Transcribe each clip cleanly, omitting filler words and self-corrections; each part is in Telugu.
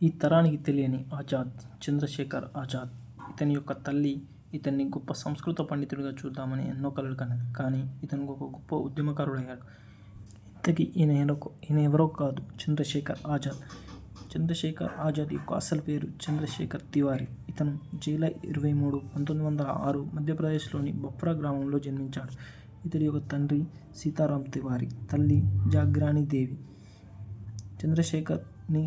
ఈ తరానికి తెలియని ఆజాద్ చంద్రశేఖర్ ఆజాద్. ఇతని యొక్క తల్లి ఇతన్ని గొప్ప సంస్కృత పండితుడిగా చూద్దామని ఎన్నో కలలు కన్నది. కానీ ఇతను ఒక గొప్ప ఉద్యమకారుడయ్యాడు. ఇంతకీ ఈయన ఎవరో కాదు, చంద్రశేఖర్ ఆజాద్. చంద్రశేఖర్ ఆజాద్ యొక్క అసలు పేరు చంద్రశేఖర్ తివారీ. ఇతను జూలై 23, 1906 మధ్యప్రదేశ్లోని బప్రా గ్రామంలో జన్మించాడు. ఇతడి యొక్క తండ్రి సీతారాం తివారీ, తల్లి జాగ్రాణి దేవి. చంద్రశేఖర్ని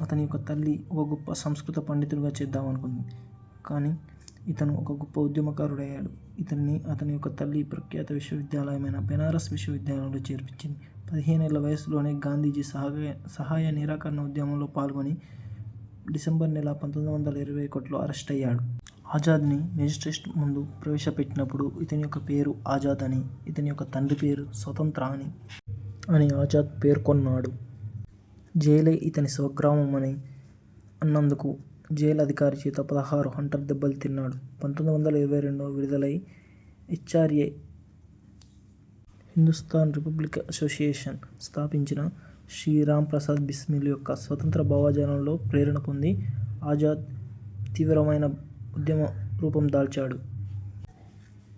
అతని యొక్క తల్లి ఒక గొప్ప సంస్కృత పండితుడిగా చేద్దామనుకుంది. కానీ ఇతను ఒక గొప్ప ఉద్యమకారుడయ్యాడు. ఇతన్ని అతని యొక్క తల్లి ప్రఖ్యాత విశ్వవిద్యాలయమైన బెనారస్ విశ్వవిద్యాలయంలో చేర్పించింది. 15 ఏళ్ల వయసులోనే గాంధీజీ సహాయ నిరాకరణ ఉద్యమంలో పాల్గొని డిసెంబర్ నెల 1921లో అరెస్ట్ అయ్యాడు. ఆజాద్ని మేజిస్ట్రేట్ ముందు ప్రవేశపెట్టినప్పుడు ఇతని యొక్క పేరు ఆజాద్ అని, ఇతని యొక్క తండ్రి పేరు స్వతంత్ర అని ఆజాద్ పేర్కొన్నాడు. జైలే ఇతని స్వగ్రామం అని అన్నందుకు జైలు అధికారి చేత 16 హంటర్ దెబ్బలు తిన్నాడు. 1922 విడుదలై హెచ్ఆర్ఏ హిందుస్థాన్ రిపబ్లిక్ అసోసియేషన్ స్థాపించిన శ్రీ రామ్ ప్రసాద్ బిస్మిల్ యొక్క స్వతంత్ర భావజాలంలో ప్రేరణ పొంది ఆజాద్ తీవ్రమైన ఉద్యమ రూపం దాల్చాడు.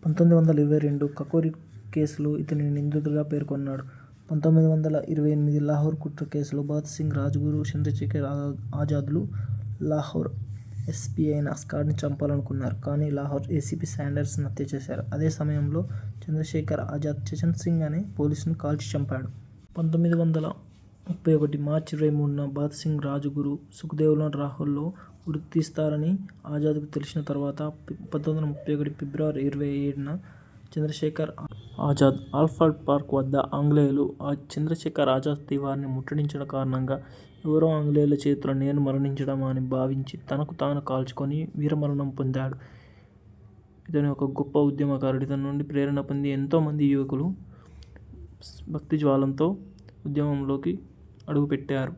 1922 కకోరి కేసులో ఇతనిని నిందితుడిగా పేర్కొన్నాడు. 1928 లాహోర్ కుట్ర కేసులో భగత్ సింగ్, రాజ్గురు, చంద్రశేఖర్ ఆజాద్లు లాహోర్ ఎస్పీ అయిన స్కాట్ని చంపాలనుకున్నారు. కానీ లాహోర్ ఏసీపీ శాండర్స్ను హత్య చేశారు. అదే సమయంలో చంద్రశేఖర్ ఆజాద్ చచన్ సింగ్ అనే పోలీసును కాల్చి చంపాడు. 1931 మార్చి 23న భగత్ సింగ్, రాజ్గురు, సుఖ్దేవ్లను లాహోర్లో ఉరితీస్తారని ఆజాద్కు తెలిసిన తర్వాత 1931 ఫిబ్రవరి 27న చంద్రశేఖర్ ఆజాద్ ఆల్ఫర్డ్ పార్క్ వద్ద ఆంగ్లేయులు చంద్రశేఖర్ ఆజాద్ తివారీని ముట్టడించడం కారణంగా ఎవరో ఆంగ్లేయుల చేతిలో నేను మరణించడమా అని భావించి తనకు తాను కాల్చుకొని వీరమరణం పొందాడు. ఇతను ఒక గొప్ప ఉద్యమకారుడు. ఇతని నుండి ప్రేరణ పొంది ఎంతోమంది యువకులు భక్తి జ్వాలంతో ఉద్యమంలోకి అడుగుపెట్టారు.